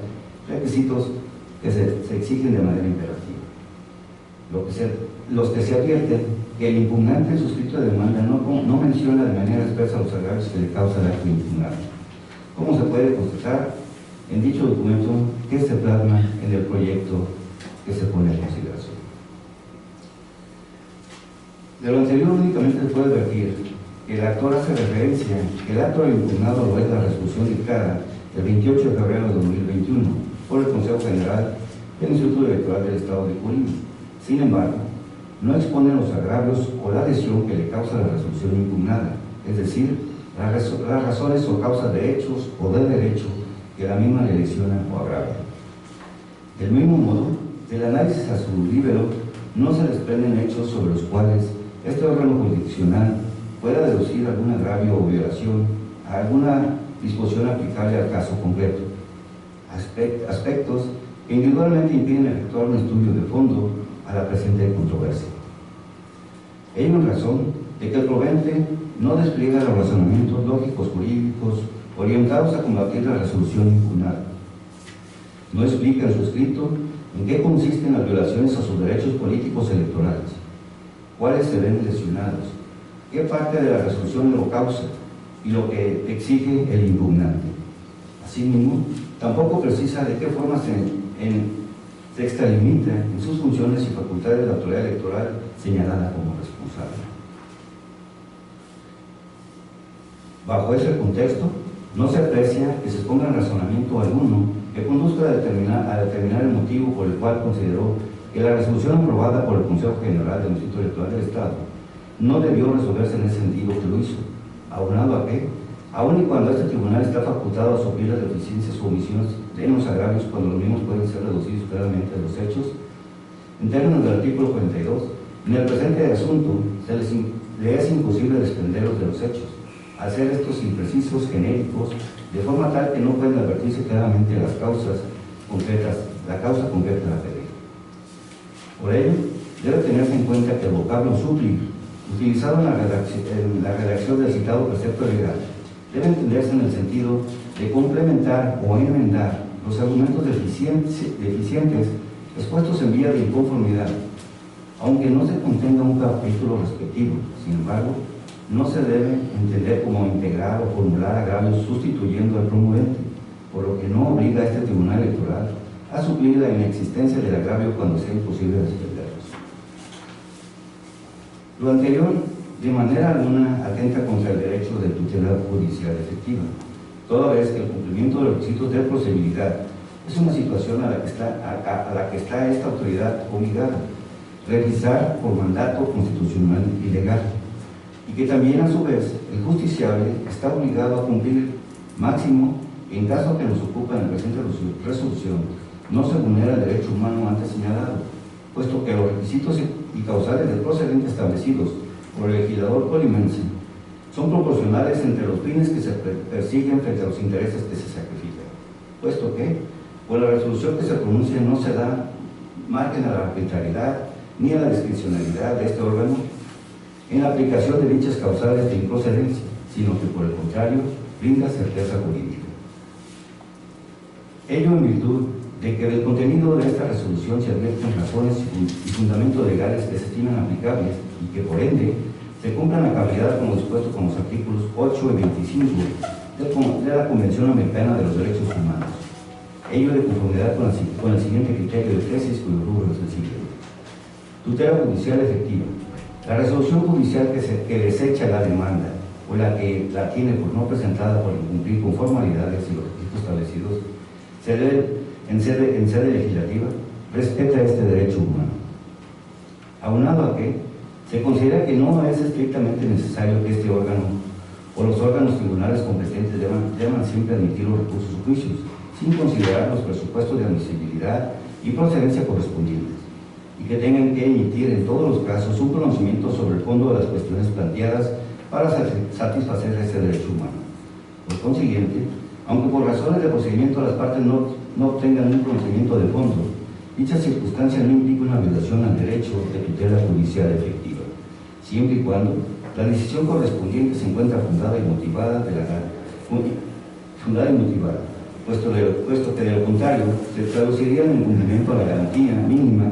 [SPEAKER 2] requisitos que se exigen de manera imperativa. Los que se advierten que el impugnante en su escrito de demanda no menciona de manera expresa los agravios que le causa el acto impugnado, como se puede constatar en dicho documento que se plasma en el proyecto que se pone a consideración. De lo anterior únicamente se puede advertir que el actor hace referencia que el acto impugnado lo es la resolución dictada el 28 de febrero de 2021 por el Consejo General del Instituto Electoral del Estado de Colima. Sin embargo, no expone los agravios o la lesión que le causa la resolución impugnada, es decir, las razones o causas de hechos o de derecho que la misma le lesiona o agravia. Del mismo modo, del análisis a su libro no se desprenden hechos sobre los cuales este órgano jurisdiccional pueda deducir algún agravio o violación a alguna disposición aplicable al caso concreto, aspectos que individualmente impiden efectuar un estudio de fondo a la presente controversia. Ello en razón de que el proponente no despliega los razonamientos lógicos jurídicos orientados a combatir la resolución impugnada. No explica en su escrito ¿En qué consisten las violaciones a sus derechos políticos electorales? ¿Cuáles se ven lesionados? ¿Qué parte de la resolución lo causa y lo que exige el impugnante? Asimismo, tampoco precisa de qué forma se extralimita en sus funciones y facultades de la autoridad electoral señalada como responsable. Bajo ese contexto, no se aprecia que se ponga en razonamiento alguno que conduzca a determinar el motivo por el cual consideró que la resolución aprobada por el Consejo General del Instituto Electoral del Estado no debió resolverse en ese sentido que lo hizo, aunado a que, aun y cuando este tribunal está facultado a suplir las deficiencias o omisiones en los agravios cuando los mismos pueden ser reducidos claramente a los hechos, en términos del artículo 42, en el presente asunto le es imposible desprenderlos de los hechos, al ser estos imprecisos, genéricos, de forma tal que no pueden advertirse claramente las causas concretas, la causa concreta de la pelea. Por ello, debe tenerse en cuenta que el vocablo suplir, utilizado en la redacción del citado precepto legal, debe entenderse en el sentido de complementar o enmendar los argumentos deficientes expuestos en vía de inconformidad, aunque no se contenga un capítulo respectivo. Sin embargo, no se debe entender como integrar o formular agravios sustituyendo al promovente, por lo que no obliga a este tribunal electoral a suplir la inexistencia del agravio cuando sea imposible desprenderlos. Lo anterior, de manera alguna, atenta contra el derecho de tutela judicial efectiva, toda vez que el cumplimiento de los requisitos de procedibilidad es una situación a la que está esta autoridad obligada a realizar por mandato constitucional y legal, y que también a su vez el justiciable está obligado a cumplir, máximo en caso que nos ocupa en la presente resolución no se vulnera el derecho humano antes señalado, puesto que los requisitos y causales del procedente establecidos por el legislador colimense son proporcionales entre los fines que se persiguen frente a los intereses que se sacrifican, puesto que por la resolución que se pronuncia no se da margen a la arbitrariedad ni a la discrecionalidad de este órgano en la aplicación de dichas causales de improcedencia, sino que por el contrario brinda certeza jurídica. Ello en virtud de que del contenido de esta resolución se advierten razones y fundamentos legales que se estiman aplicables y que por ende se cumplan a cabalidad como dispuesto con los artículos 8 y 25 de la Convención Americana de los Derechos Humanos. Ello de conformidad con el siguiente criterio de tesis cuyo rubro es el siguiente. Tutela judicial efectiva. La resolución judicial que desecha la demanda o la que la tiene por no presentada por incumplir con formalidades y los requisitos establecidos se debe en sede legislativa respeta este derecho humano. Aunado a que se considera que no es estrictamente necesario que este órgano o los órganos tribunales competentes deban siempre admitir los recursos o juicios, sin considerar los presupuestos de admisibilidad y procedencia correspondientes, y que tengan que emitir en todos los casos un conocimiento sobre el fondo de las cuestiones planteadas para satisfacer ese derecho humano. Por consiguiente, aunque por razones de procedimiento las partes no obtengan un conocimiento de fondo, dicha circunstancia no implica una violación al derecho de tutela judicial efectiva, siempre y cuando la decisión correspondiente se encuentra fundada y motivada, puesto que de lo contrario se traduciría en el cumplimiento a la garantía mínima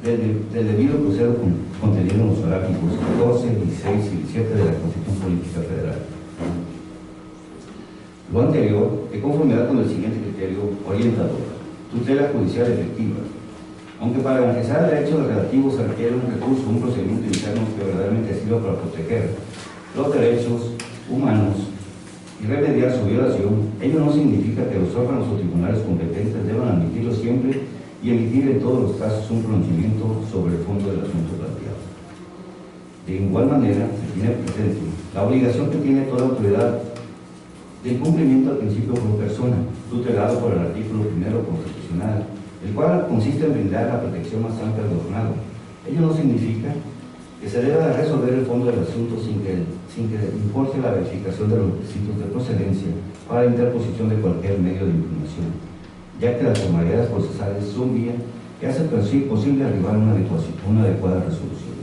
[SPEAKER 2] del debido proceso contenido en los artículos 14, 16 y 17 de la Constitución Política Federal. Lo anterior, de conformidad con el siguiente criterio orientador: tutela judicial efectiva. Aunque para garantizar el derecho relativo se requiere un recurso, un procedimiento interno que verdaderamente sirva para proteger los derechos humanos y remediar su violación, ello no significa que los órganos o tribunales competentes deban admitirlo siempre y emitir en todos los casos un conocimiento sobre el fondo del asunto planteado. De igual manera, se tiene presente la obligación que tiene toda autoridad del cumplimiento al principio por persona, tutelado por el artículo 1 constitucional, el cual consiste en brindar la protección más amplia al gobernado. Ello no significa que se deba resolver el fondo del asunto sin que importe la verificación de los requisitos de procedencia para la interposición de cualquier medio de impugnación, ya que las formalidades procesales son vía que hace posible arribar a una adecuada resolución.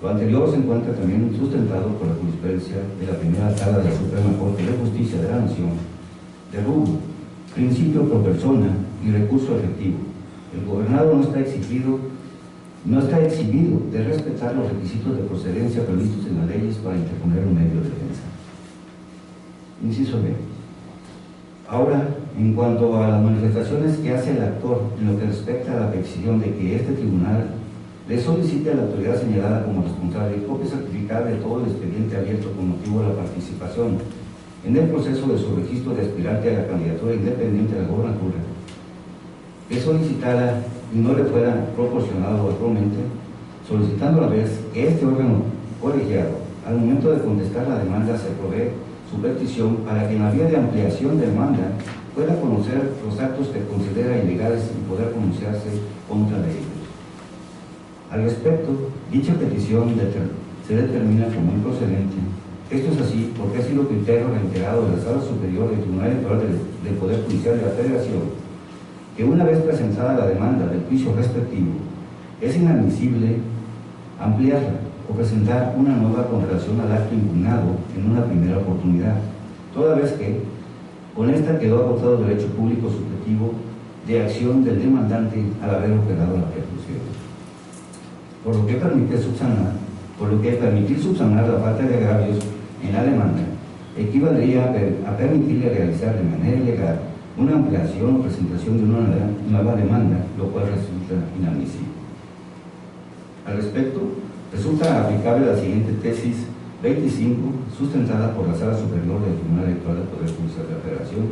[SPEAKER 2] Lo anterior se encuentra también sustentado por la jurisprudencia de la primera sala de la Suprema Corte de Justicia de la Nación, de rubro, principio pro persona y recurso efectivo, El gobernado no está exhibido de respetar los requisitos de procedencia previstos en las leyes para interponer un medio de defensa. Inciso B. Ahora, en cuanto a las manifestaciones que hace el actor en lo que respecta a la petición de que este tribunal le solicite a la autoridad señalada como responsable copia certificada de todo el expediente abierto con motivo de la participación en el proceso de su registro de aspirante a la candidatura independiente de la gobernatura, que solicitara y no le fuera proporcionado actualmente, solicitando a la vez que este órgano colegiado, al momento de contestar la demanda, se provee su petición para que en la vía de ampliación de demanda pueda conocer los actos que considera ilegales y poder pronunciarse contra de ellos. Al respecto, dicha petición se determina como improcedente. Esto es así porque ha sido criterio reiterado de la Sala Superior del Tribunal Electoral del Poder Judicial de la Federación que una vez presentada la demanda del juicio respectivo, es inadmisible ampliarla o presentar una nueva con relación al acto impugnado en una primera oportunidad, toda vez que con esta quedó agotado el derecho público subjetivo de acción del demandante al haber operado la preclusión. Por lo que permitir subsanar la falta de agravios en la demanda equivaldría a permitirle realizar de manera ilegal una ampliación o presentación de una nueva demanda, lo cual resulta inadmisible. Al respecto, resulta aplicable la siguiente tesis 25, sustentada por la Sala Superior del Tribunal Electoral del Poder Judicial de la Federación,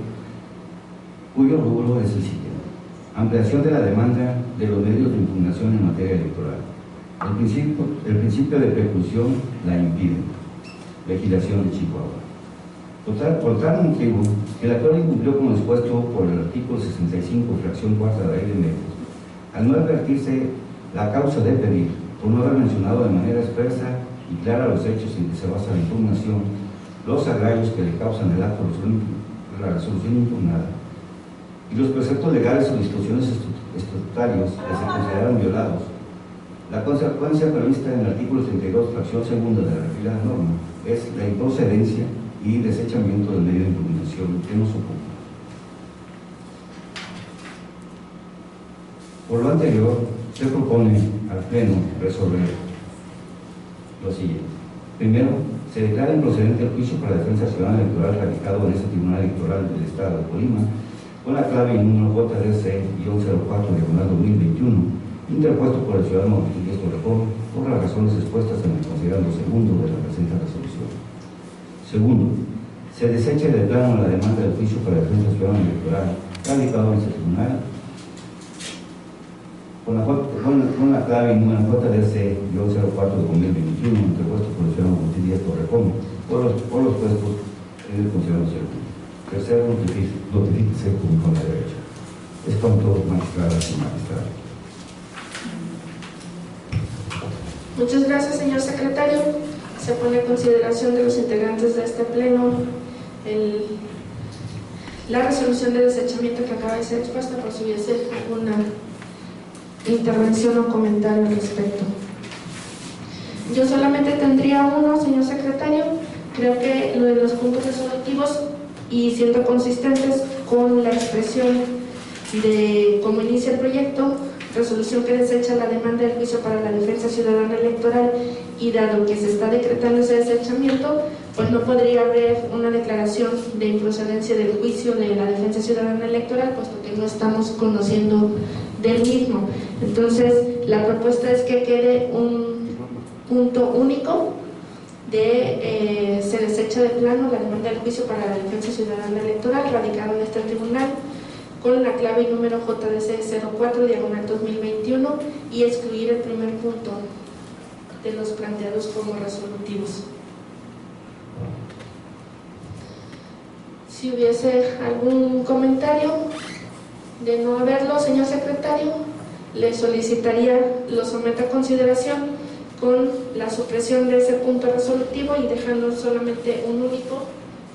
[SPEAKER 2] cuyo rubro es el siguiente: ampliación de la demanda de los medios de impugnación en materia electoral. El principio de preclusión la impide. Legislación de Chihuahua. Por tal motivo, el actor incumplió con lo expuesto por el artículo 65, fracción cuarta de la Ley de Medios, al no advertirse la causa de pedir, por no haber mencionado de manera expresa y clara los hechos en que se basa la impugnación, los agravios que le causan el acto de la resolución impugnada, y los preceptos legales o disposiciones estatutarios que se consideran violados. La consecuencia prevista en el artículo 32, fracción segunda de la referida norma, es la improcedencia y desechamiento del medio de impugnación que nos ocupa. Por lo anterior, se propone al Pleno resolver lo siguiente. Primero, se declara improcedente el juicio para la defensa ciudadana electoral radicado en este Tribunal Electoral del Estado de Colima, con la clave y número JDC-04/2021, interpuesto por el ciudadano Miguel Torrejón, por las razones expuestas en el considerando segundo de la presente resolución. Segundo, se desecha de plano la demanda del juicio para la defensa ciudadana electoral radicado en este tribunal con la clave y número JDC-04/2021, interpuesto por el ciudadano Miguel Torrejón, por los puestos en el considerando segundo. Tercero, notifíquese con la derecha. Es cuanto, magistradas y magistrados.
[SPEAKER 1] Muchas gracias, señor secretario. Se pone en consideración de los integrantes de este pleno la resolución de desechamiento que acaba de ser expuesta, por si hubiese alguna intervención o comentario al respecto. Yo solamente tendría uno, señor secretario. Creo que lo de los puntos resolutivos, y siendo consistentes con la expresión de cómo inicia el proyecto, resolución que desecha la demanda del juicio para la defensa ciudadana electoral, y dado que se está decretando ese desechamiento, pues no podría haber una declaración de improcedencia del juicio de la defensa ciudadana electoral, puesto que no estamos conociendo del mismo. Entonces, la propuesta es que quede un punto único de se desecha de plano la demanda del juicio para la defensa ciudadana electoral radicado en este tribunal, con la clave y número JDC-04/2021, y excluir el primer punto de los planteados como resolutivos. Si hubiese algún comentario, de no haberlo, señor secretario, le solicitaría lo someta a consideración con la supresión de ese punto resolutivo y dejando solamente un único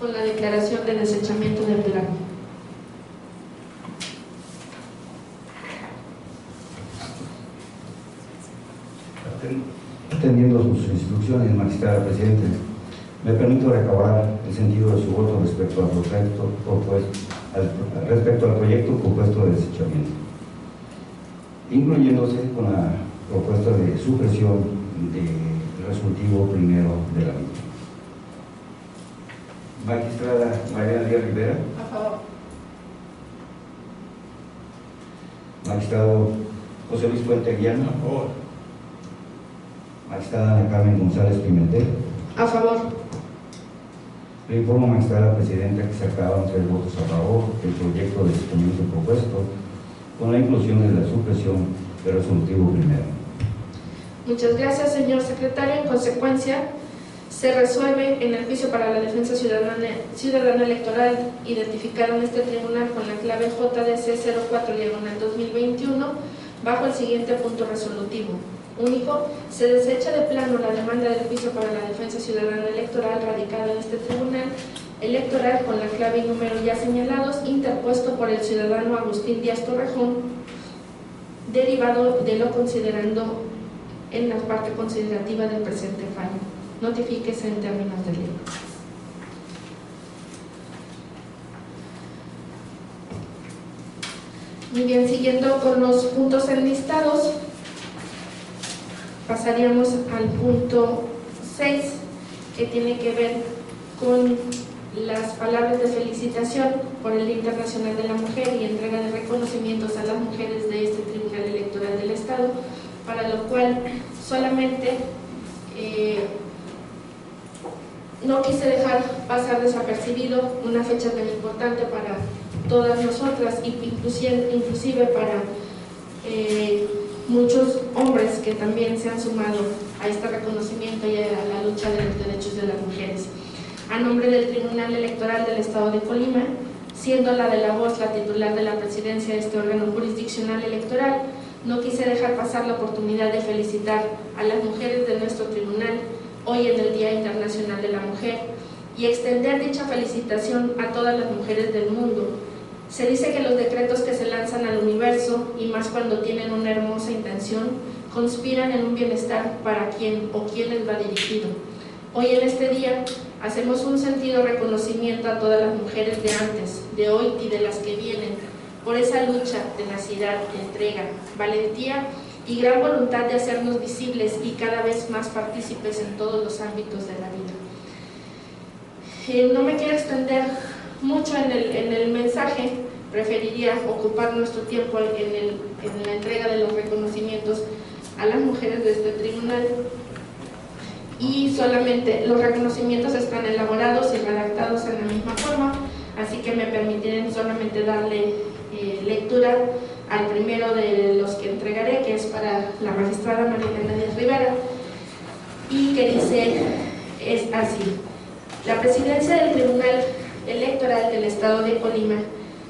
[SPEAKER 1] con la declaración de desechamiento del plano.
[SPEAKER 2] Atendiendo sus instrucciones, magistrada presidente, me permito recabar el sentido de su voto respecto al proyecto propuesto de desechamiento. incluyéndose con la propuesta de supresión del resolutivo primero de la misma. Magistrada Mariana Díaz Rivera.
[SPEAKER 3] A favor.
[SPEAKER 2] Magistrado José Luis Puente Guiana.
[SPEAKER 4] A favor.
[SPEAKER 2] Magistrada Ana Carmen González Pimentel.
[SPEAKER 1] A favor.
[SPEAKER 2] Le informo, magistrada presidenta, que se acaban 3 votos a favor del proyecto de disposición propuesto con la inclusión de la supresión del resolutivo primero.
[SPEAKER 1] Muchas gracias, señor secretario. En consecuencia, se resuelve en el juicio para la defensa ciudadana electoral identificado en este tribunal con la clave JDC 04/2021 bajo el siguiente punto resolutivo. Único, se desecha de plano la demanda del juicio para la defensa ciudadana electoral radicada en este tribunal electoral con la clave y número ya señalados, interpuesto por el ciudadano Agustín Díaz Torrejón, derivado de lo considerando en la parte considerativa del presente fallo. Notifíquese en términos de ley. Muy bien, siguiendo con los puntos enlistados, pasaríamos al punto 6, que tiene que ver con las palabras de felicitación por el Día Internacional de la Mujer y entrega de reconocimientos a las mujeres de este Tribunal Electoral del Estado, para lo cual solamente no quise dejar pasar desapercibido una fecha tan importante para todas nosotras, inclusive para muchos hombres que también se han sumado a este reconocimiento y a la lucha de los derechos de las mujeres. A nombre del Tribunal Electoral del Estado de Colima, siendo la de la voz la titular de la presidencia de este órgano jurisdiccional electoral, no quise dejar pasar la oportunidad de felicitar a las mujeres de nuestro tribunal hoy en el Día Internacional de la Mujer y extender dicha felicitación a todas las mujeres del mundo. Se dice que los decretos que se lanzan al universo, y más cuando tienen una hermosa intención, conspiran en un bienestar para quien o quienes va dirigido. Hoy en este día hacemos un sentido reconocimiento a todas las mujeres de antes, de hoy y de las que vienen, por esa lucha, tenacidad, entrega, valentía y gran voluntad de hacernos visibles y cada vez más partícipes en todos los ámbitos de la vida. No me quiero extender mucho en el mensaje, preferiría ocupar nuestro tiempo en la entrega de los reconocimientos a las mujeres de este tribunal, y solamente los reconocimientos están elaborados y redactados en la misma forma, así que me permitiré solamente darle lectura al primero de los que entregaré, que es para la magistrada Mariana Díaz Rivera, y que dice, es así: la presidencia del Tribunal Electoral del Estado de Colima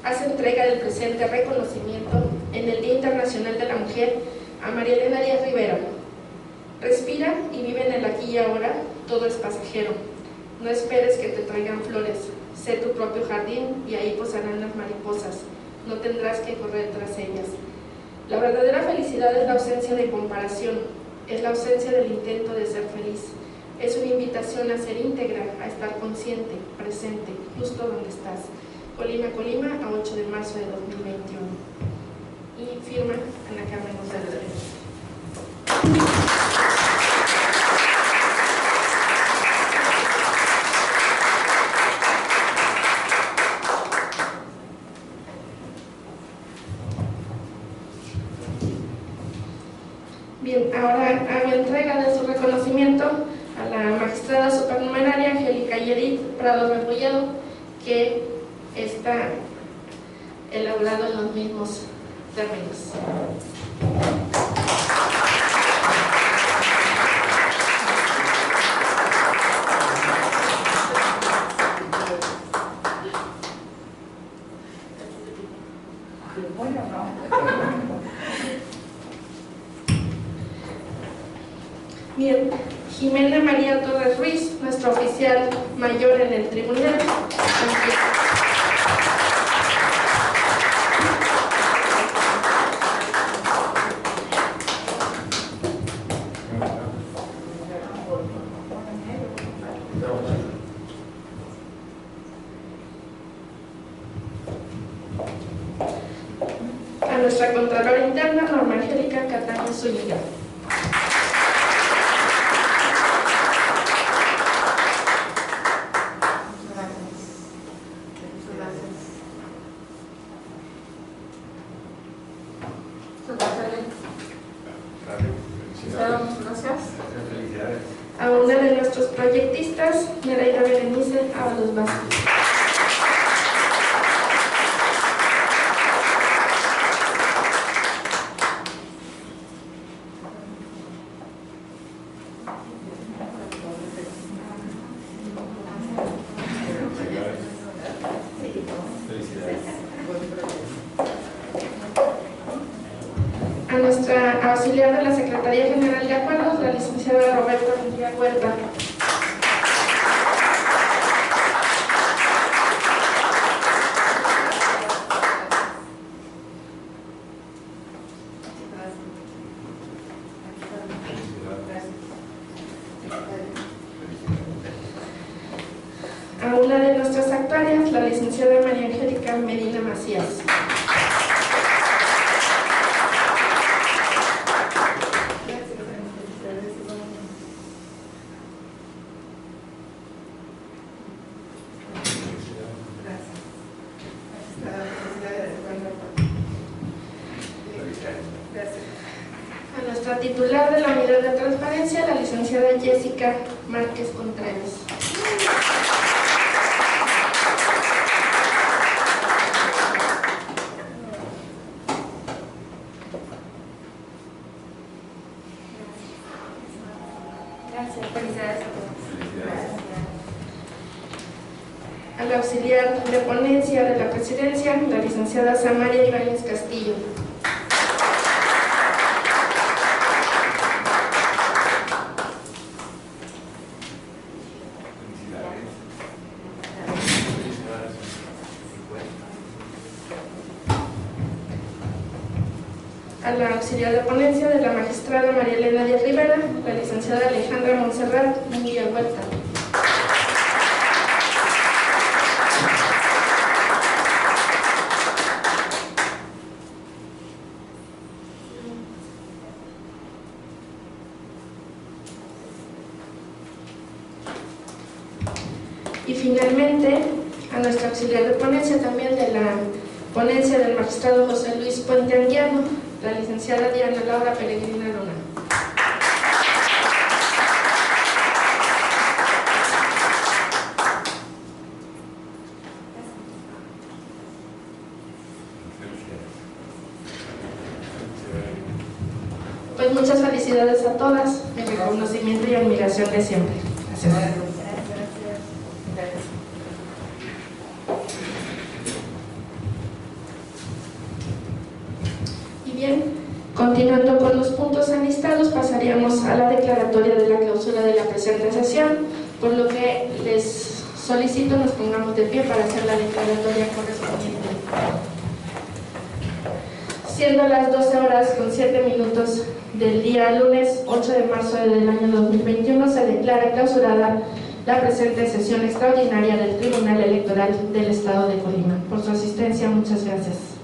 [SPEAKER 1] hace entrega del presente reconocimiento en el Día Internacional de la Mujer a María Elena Díaz Rivera. Respira y vive en el aquí y ahora, todo es pasajero. No esperes que te traigan flores, sé tu propio jardín y ahí posarán las mariposas, no tendrás que correr tras ellas. La verdadera felicidad es la ausencia de comparación, es la ausencia del intento de ser feliz. Es una invitación a ser íntegra, a estar consciente, presente, justo donde estás. Colima, Colima, a 8 de marzo de 2021. Y firma Ana Carmen González. Bien, ahora hago entrega de su reconocimiento a la magistrada supernumeraria Angélica Yerit Prado Rebolledo, que está elaborado en los mismos términos. Bien, Jimena María Torres Ruiz, nuestra oficial mayor en el tribunal. a nuestra Contralora Interna, Norma Angélica Cataño Zúñiga. A una de nuestros proyectistas, Nereida Berenice Ábalos Vázquez. A nuestra auxiliar de la Secretaría General de Acuerdos, la licenciada Roberta Munguía Huerta. A una de nuestras actuarias, la licenciada María Angélica Medina Macías. A nuestra titular de la Unidad de Transparencia, la licenciada Jessica Márquez Contreras.
[SPEAKER 4] Gracias, felicidades a todos.
[SPEAKER 1] A la auxiliar de ponencia de la presidencia, la licenciada Samaria Ibáñez Castillo. A la auxiliar de ponencia de la magistrada María Elena Díaz Rivera, la licenciada Alejandra Montserrat Munguía Huerta. Y finalmente, a nuestra auxiliar de ponencia también de la ponencia del magistrado José Luis Puente Anguiano, la licenciada Diana Laura Peregrina Luna. Pues muchas felicidades a todas, mi reconocimiento y admiración de siempre. Gracias. Y bien, continuando con los puntos enlistados, pasaríamos a la declaratoria de la clausura de la presente sesión, por lo que les solicito nos pongamos de pie para hacer la declaratoria correspondiente. Siendo las 12:07 del día lunes 8 de marzo del año 2021, se declara clausurada la presente sesión extraordinaria del Tribunal Electoral del Estado de Colima. Por su asistencia, muchas gracias.